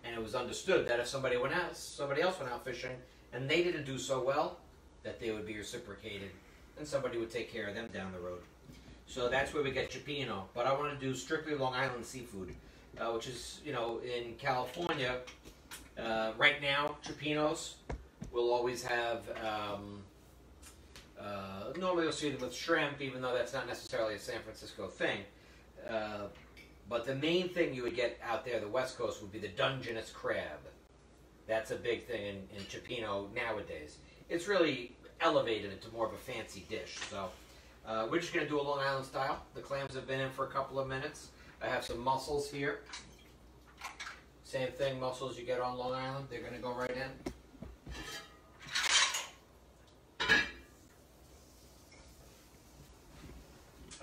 And it was understood that if somebody else went out fishing, and they didn't do so well, that they would be reciprocated, and somebody would take care of them down the road. So that's where we get Cioppino. But I want to do strictly Long Island seafood, which is, in California, right now, Cioppinos will always have, normally you'll see them with shrimp, even though that's not necessarily a San Francisco thing. But the main thing you would get out there, the West Coast, would be the Dungeness crab. That's a big thing in Cioppino nowadays. It's really elevated into more of a fancy dish. So we're just going to do a Long Island style. The clams have been in for a couple of minutes. I have some mussels here. Same thing, mussels you get on Long Island. They're going to go right in.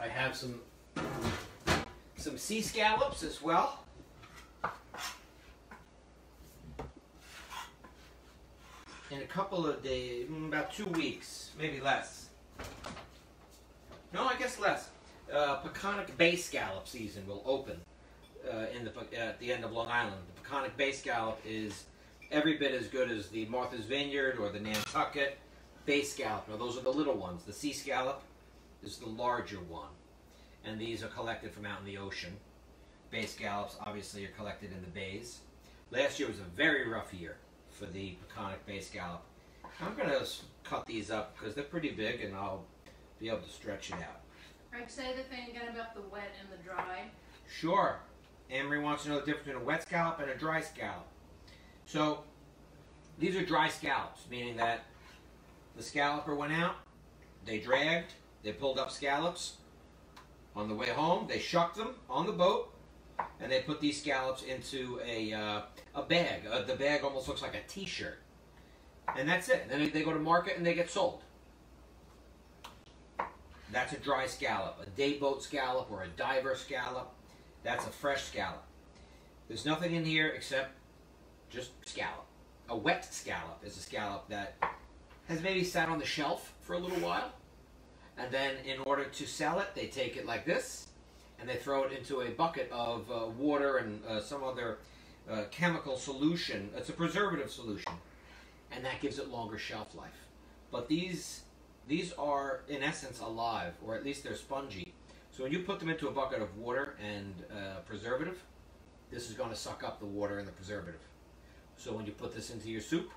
I have some sea scallops as well. In a couple of days, about 2 weeks, maybe less. No, I guess less. Peconic Bay scallop season will open at the end of Long Island. The Peconic Bay scallop is every bit as good as the Martha's Vineyard or the Nantucket Bay scallop. Now, those are the little ones. The sea scallop is the larger one. And these are collected from out in the ocean. Bay scallops, obviously, are collected in the bays. Last year was a very rough year for the Peconic Bay scallop. I'm going to cut these up because they're pretty big and I'll be able to stretch it out. I'd say the thing again about the wet and the dry. Sure. Anne-Marie wants to know the difference between a wet scallop and a dry scallop. So, these are dry scallops, meaning that the scalloper went out, they dragged, they pulled up scallops. On the way home, they shucked them on the boat, and they put these scallops into a bag. The bag almost looks like a T-shirt. And that's it. Then they go to market and they get sold. That's a dry scallop. A day boat scallop or a diver scallop, that's a fresh scallop. There's nothing in here except just scallop. A wet scallop is a scallop that has maybe sat on the shelf for a little while. And then in order to sell it, they take it like this, and they throw it into a bucket of water and some other chemical solution. It's a preservative solution, and that gives it longer shelf life. But these are, in essence, alive, or at least they're spongy. So when you put them into a bucket of water and preservative, this is going to suck up the water and the preservative. So when you put this into your soup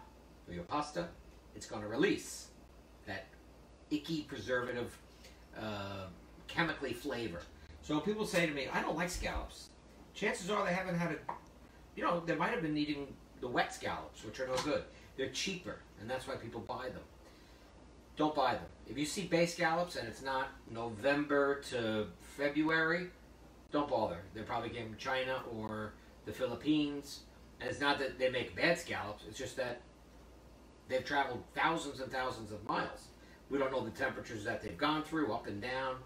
or your pasta, it's going to release that icky preservative chemically flavor. So when people say to me, I don't like scallops, chances are they haven't had they might have been eating the wet scallops, which are no good. They're cheaper, and that's why people buy them. Don't buy them. If you see bay scallops and it's not November to February, don't bother. They're probably getting from China or the Philippines. And it's not that they make bad scallops, it's just that they've traveled thousands and thousands of miles. We don't know the temperatures that they've gone through, up and down.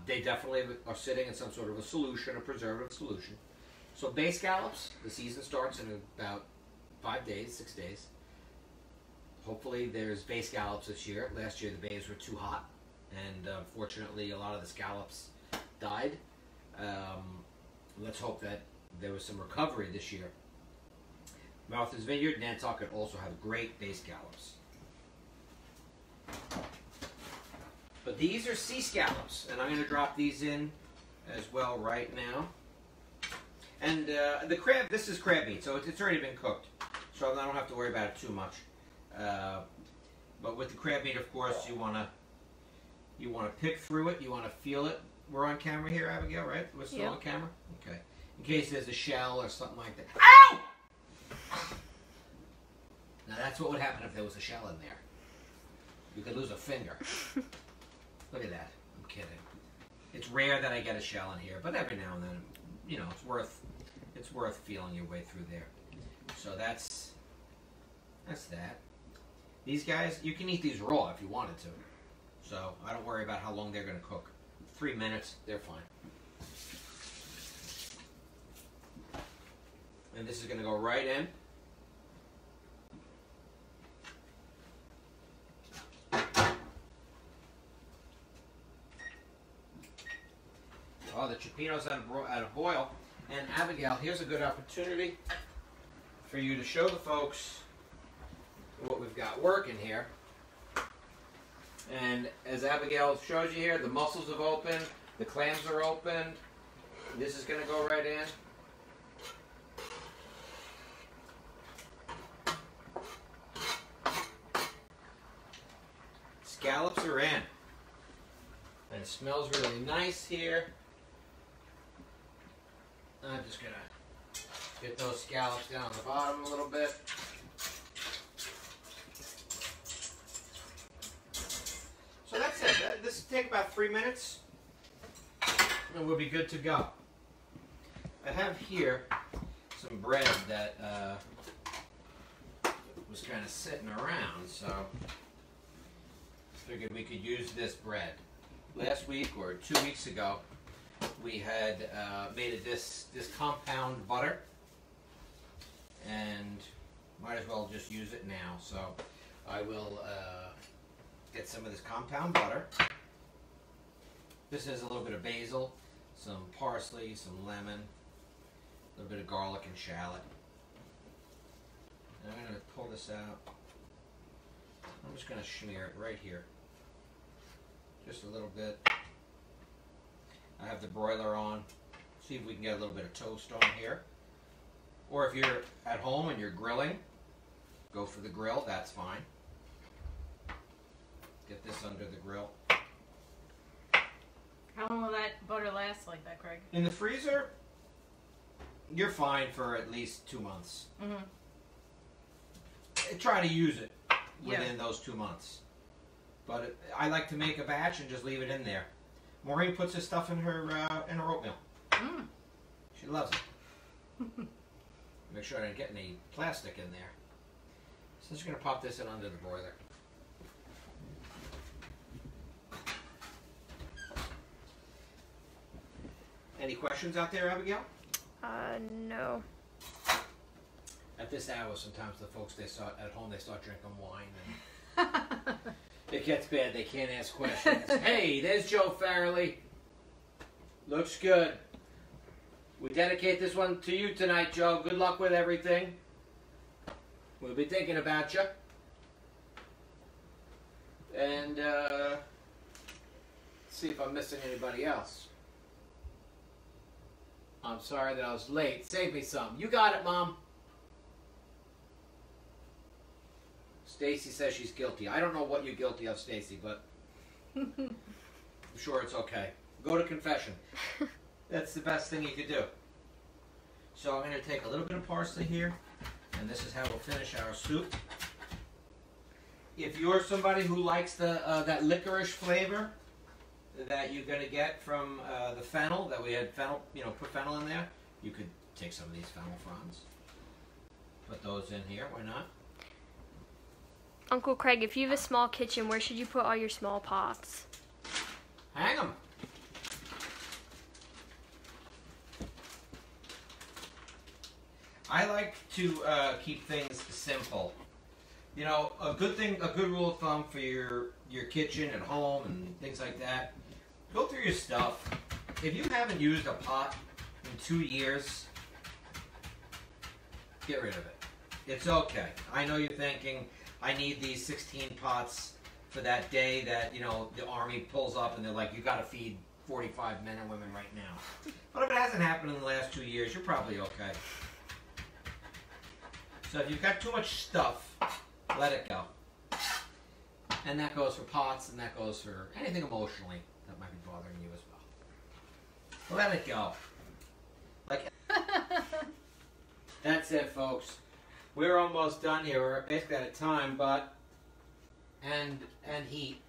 They definitely are sitting in some sort of a solution, a preservative solution. So bay scallops, the season starts in about 5 days, 6 days. Hopefully there's bay scallops this year. Last year the bays were too hot, and unfortunately a lot of the scallops died. Let's hope that there was some recovery this year. Martha's Vineyard, Nantucket also have great bay scallops. But these are sea scallops, and I'm going to drop these in as well right now. And the crab, this is crab meat, so it's already been cooked, so I don't have to worry about it too much. But with the crab meat, of course, you want to pick through it, you want to feel it. We're on camera here, Abigail, right? We're still on camera? Okay. In case there's a shell or something like that. Ow! Now that's what would happen if there was a shell in there. You could lose a finger. Look at that. I'm kidding. It's rare that I get a shell in here, but every now and then, it's worth feeling your way through there. So that's that. These guys, you can eat these raw if you wanted to. So I don't worry about how long they're going to cook. 3 minutes, they're fine. And this is going to go right in. Oh, the Cioppino's out of boil. And Abigail, here's a good opportunity for you to show the folks what we've got working here. And as Abigail shows you here, the mussels have opened, the clams are opened. This is going to go right in. Scallops are in. And it smells really nice here. I'm just gonna get those scallops down the bottom a little bit. So that's it. This will take about 3 minutes, and we'll be good to go. I have here some bread that was kind of sitting around, so figured we could use this bread. Last week or 2 weeks ago, we had made this compound butter, and might as well just use it now. So I will get some of this compound butter. This has a little bit of basil, some parsley, some lemon, a little bit of garlic and shallot. And I'm going to pull this out. I'm just going to smear it right here. Just a little bit. I have the broiler on. See if we can get a little bit of toast on here. Or if you're at home and you're grilling, go for the grill, that's fine. Get this under the grill. How long will that butter last like that, Craig? In the freezer, you're fine for at least 2 months. Mm-hmm. Try to use it within those 2 months. But I like to make a batch and just leave it in there. Maureen puts this stuff in her oatmeal. Mm. She loves it. Make sure I don't get any plastic in there. So I'm just going to pop this in under the broiler. Any questions out there, Abigail? No. At this hour, sometimes the folks at home they start drinking wine, and it gets bad. They can't ask questions. Hey, there's Joe Farrelly. Looks good. We dedicate this one to you tonight, Joe. Good luck with everything. We'll be thinking about you. And see if I'm missing anybody else. I'm sorry that I was late. Save me some. You got it, Mom. Stacy says she's guilty. I don't know what you're guilty of, Stacy, but I'm sure it's okay. Go to confession. That's the best thing you could do. So I'm going to take a little bit of parsley here, and this is how we'll finish our soup. If you're somebody who likes that licorice flavor that you're going to get from the fennel, that we had fennel, put fennel in there, you could take some of these fennel fronds. Put those in here, why not? Uncle Craig, if you have a small kitchen, where should you put all your small pots? Hang them. I like to keep things simple. You know, a good rule of thumb for your kitchen at home and things like that, go through your stuff. If you haven't used a pot in 2 years, get rid of it. It's okay. I know you're thinking, I need these 16 pots for that day that, the army pulls up and they're like, you got to feed 45 men and women right now. But if it hasn't happened in the last 2 years, you're probably okay. So if you've got too much stuff, let it go. And that goes for pots, and that goes for anything emotionally that might be bothering you as well. Let it go. That's it, folks. We're almost done here. We're basically out of time, but and heat.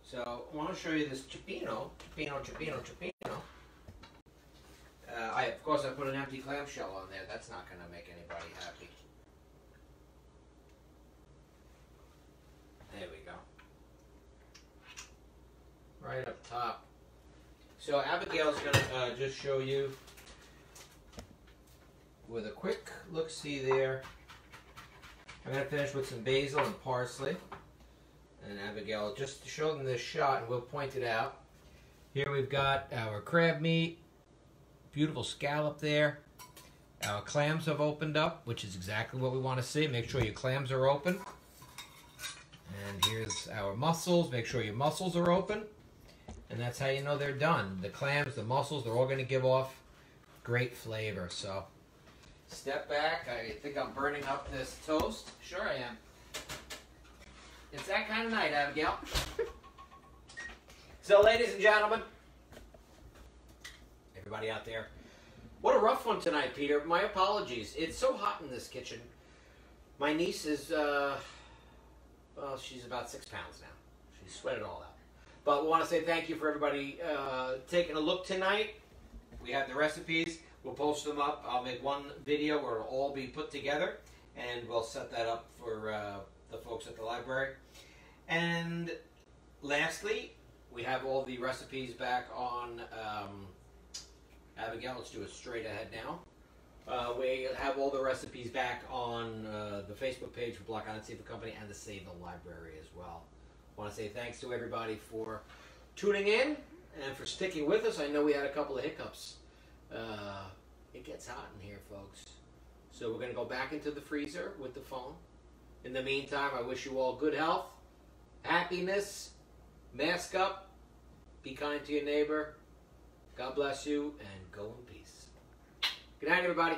So I want to show you this Cioppino. Of course, I put an empty clamshell on there. That's not going to make anybody happy. There we go. Right up top. So Abigail's going to just show you with a quick look-see there. I'm going to finish with some basil and parsley. And Abigail, just to show them this shot, and we'll point it out. Here we've got our crab meat. Beautiful scallop there. Our clams have opened up, which is exactly what we want to see. Make sure your clams are open. And here's our mussels. Make sure your mussels are open. And that's how you know they're done. The clams, the mussels, they're all going to give off great flavor. So, step back. I think I'm burning up this toast. Sure I am. It's that kind of night, Abigail. So, ladies and gentlemen, everybody out there. What a rough one tonight, Peter. My apologies. It's so hot in this kitchen. My niece is, well, she's about 6 pounds now. She's sweated all out. But we want to say thank you for everybody taking a look tonight. We have the recipes. We'll post them up. I'll make one video where it'll all be put together, and we'll set that up for the folks at the library. And lastly, we have all the recipes back on Abigail. Let's do it straight ahead now. We have all the recipes back on the Facebook page for Black Island Seafood Company and the Save the Library as well. I want to say thanks to everybody for tuning in and for sticking with us. I know we had a couple of hiccups. It gets hot in here, folks. So we're going to go back into the freezer with the phone. In the meantime, I wish you all good health, happiness, mask up, be kind to your neighbor. God bless you, and go in peace. Good night, everybody.